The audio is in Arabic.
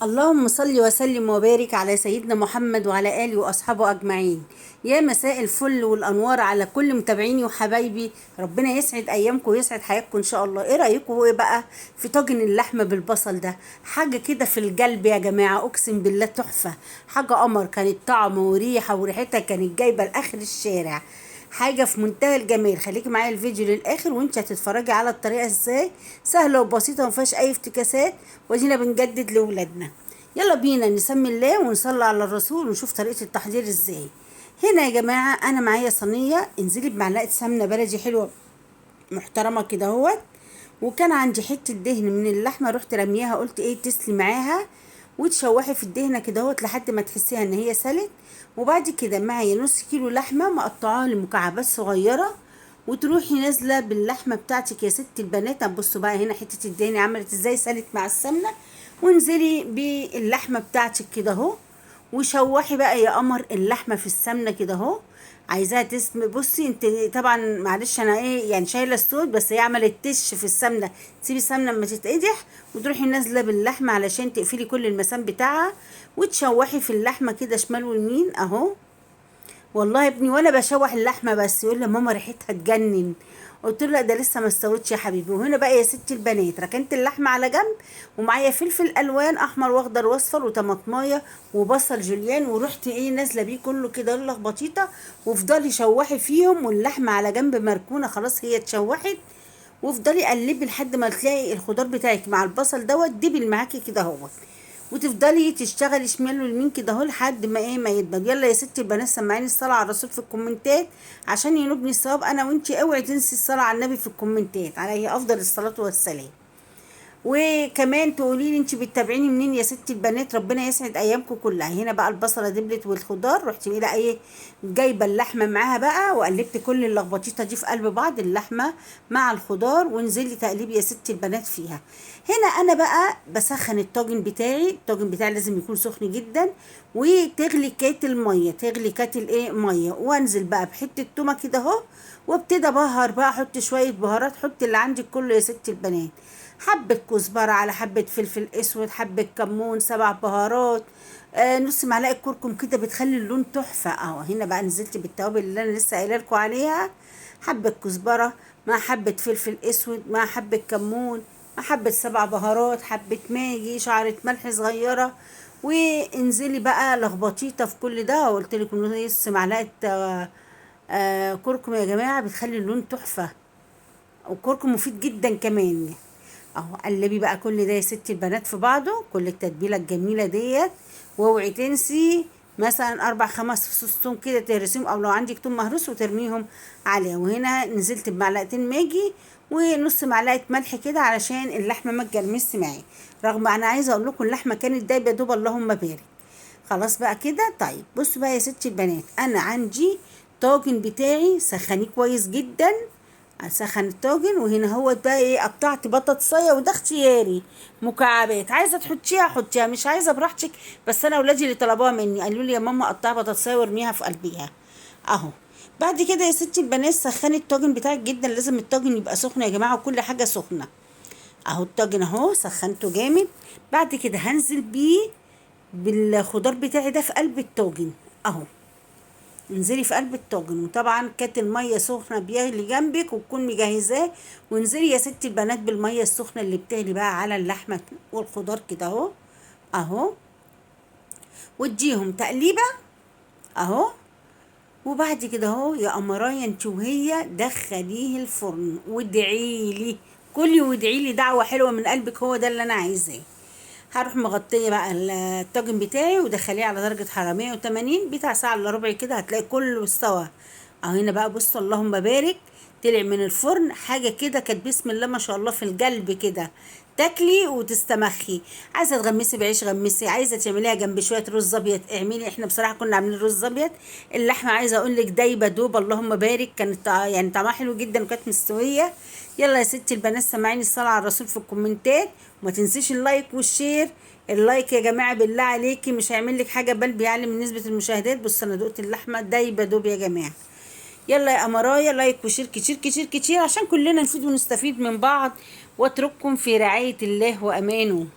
اللهم صل وسلم وبارك على سيدنا محمد وعلى آله وأصحابه أجمعين. يا مساء الفل والأنوار على كل متابعيني وحبايبي، ربنا يسعد أيامكم ويسعد حياتكم إن شاء الله. إيه رأيكم إيه بقى في طاجن اللحمة بالبصل ده؟ حاجة كده في القلب يا جماعة، أقسم بالله تحفة، حاجة قمر. كانت طعمه وريحة وريحتها كانت جايبة لآخر الشارع، حاجة في منتهى الجمال. خليكي معايا الفيديو للآخر وانت هتتفرجي على الطريقة ازاي سهلة وبسيطة ومفيهاش أي افتكاسات، وادينا بنجدد لولادنا. يلا بينا نسمي الله ونصلي على الرسول ونشوف طريقة التحضير ازاي. هنا يا جماعة أنا معايا صينية، انزلي بمعلقة سمنة بلدي حلوة محترمة كده اهوت، وكان عندي حتة دهن من اللحمة رحت رميها، قلت ايه تسلي معاها وتشوحي في الدهنة كده اهوت لحد ما تحسيها ان هي سلت. وبعد كده معايا نص كيلو لحمة مقطعاها لمكعبات صغيرة، وتروحي نازلة باللحمة بتاعتك يا ست البنات. بصوا بقى هنا حتة الدهن عملت ازاي، سلت مع السمنة. وانزلي باللحمة بتاعتك كده اهو، وشوحي بقى يا قمر اللحمة في السمنة كده اهو. عايزاها تسم، بصي انت طبعا معلش انا ايه يعني شايله الصوت، بس هي عملت تش في السمنه. تسيبي السمنه اما تتقدح وتروحي نازله باللحمه علشان تقفلي كل المسام بتاعها، وتشوحي في اللحمه كده شمال ويمين اهو. والله يا ابني وانا بشوح اللحمه بس يقول لي ماما ريحتها تجنن، قلت له لا ده لسه ما استوتش يا حبيبي. وهنا بقى يا ستي البنات ركنت اللحمه على جنب، ومعايا فلفل الوان احمر واخضر واصفر وطماطمايه وبصل جوليان، ورحت ايه نازله بيه كله كده لخبطيطه. وافضلي شوحي فيهم واللحمه على جنب مركونه خلاص هي اتشوحت. وافضلي قلبي لحد ما تلاقي الخضار بتاعك مع البصل دوت دبل معاكي كده اهوت، وتفضلي تشتغلي شمال ويمين كده اهو لحد ما ايه ما يدبل. يلا يا ستي البنات سمعيني الصلاه على الرسول في الكومنتات عشان ينوبني الثواب انا وانتي. اوعي تنسي الصلاه على النبي في الكومنتات، عليه افضل الصلاه والسلام. وكمان تقولي لي انت بتتابعيني منين يا ستي البنات، ربنا يسعد ايامكم كلها. هنا بقى البصله دبلت والخضار، رحت بقى ايه جايبه اللحمه معاها بقى، وقلبت كل اللخبطيطه دي في قلب بعض، اللحمه مع الخضار، وانزلي تقلبي يا ستي البنات فيها. هنا انا بقى بسخن الطاجن بتاعي، الطاجن بتاعي لازم يكون سخن جدا، وتغلي كاتل ميه، تغلي كاتل ايه ميه، وانزل بقى بحته تومه كده اهو، وابتدي ابهر بقى، احط شويه بهارات، حط اللي عندك كله يا ستي البنات، حبة كزبرة على حبة فلفل اسود، حبة كمون، 7 بهارات، نص معلقة كركم كده بتخلي اللون تحفة اهو. هنا بقى نزلت بالتوابل اللي انا لسه قايله لكم عليها، حبة كزبرة مع حبة فلفل اسود مع حبة كمون مع حبة 7 بهارات، حبة ماجي، شعرة ملح صغيرة. وانزلي بقى لخبطيطة في كل ده، وقلت لكم نص معلقة كركم يا جماعة بتخلي اللون تحفة، وكركم مفيد جدا كمان اهو. قلبي بقى كل ده يا ستي البنات في بعضه، كل التتبيله الجميله ديت. واوعي تنسي مثلا 4 5 فصوص توم كده تهرسيهم، او لو عندك توم مهروس وترميهم عليها. وهنا نزلت بمعلقتين ماجي ونص معلقه ملح كده علشان اللحمه ما تجرمش معايا، رغم انا عايزه اقول لكم اللحمه كانت دايبه دوب اللهم بارك. خلاص بقى كده. طيب بصوا بقى يا ستي البنات، انا عندي طاجن بتاعي سخنيه كويس جدا، اسخن الطاجن. وهنا هو بقى ايه قطعت بطاطسايه، وده اختياري مكعبات، عايزه تحطيها حطيها، مش عايزه براحتك. بس انا اولادي اللي طلبوها مني قالوا لي يا ماما قطعي بطاطسايه وارميها في قلبيها اهو. بعد كده يا ستي البنات سخني الطاجن بتاعك جدا، لازم الطاجن يبقى سخن يا جماعه وكل حاجه سخنه اهو. الطاجن اهو سخنته جامد. بعد كده هنزل بيه بالخضار بتاعي ده في قلب الطاجن اهو، انزلي في قلب الطاجن. وطبعا كاتل ميه سخنه بيغلي جنبك وتكون مجهزاه، وانزلي يا ستي البنات بالميه السخنه اللي بتغلي بقى على اللحمه والخضار كده اهو اهو، واديهم تقليبه اهو. وبعد كده اهو يا قمرايه انت وهي دخليه الفرن وادعيلي، كلي وادعيلي دعوه حلوه من قلبك، هو ده اللي انا عايزاه. هروح مغطيه بقى الطاجن بتاعي ودخليه على درجه حراره 180 بتاع ساعه الا ربع كده، هتلاقي كله استوى اهو. هنا بقى بصوا اللهم بارك، طلع من الفرن حاجه كده كانت بسم الله ما شاء الله في القلب كده، تاكلي وتستمخي. عايزه تغمسي بعيش غمسي، عايزه تعمليها جنب شويه رز ابيض اعملي. احنا بصراحه كنا عاملين رز ابيض، اللحمه عايزه اقول لك دايبه دوب اللهم بارك، كانت يعني طعمها حلو جدا وكانت مستويه. يلا يا ستي البنات سمعيني الصلاه على الرسول في الكومنتات، وما تنسيش اللايك والشير. اللايك يا جماعه بالله عليكي مش هيعمل لك حاجه بل بيعلي من نسبه المشاهدات. بص انا دقت اللحمه دايبه دوب يا جماعه. يلا يا امرايا لايك وشير كتير كتير كتير عشان كلنا نفيد ونستفيد من بعض، واترككم في رعايه الله وامانه.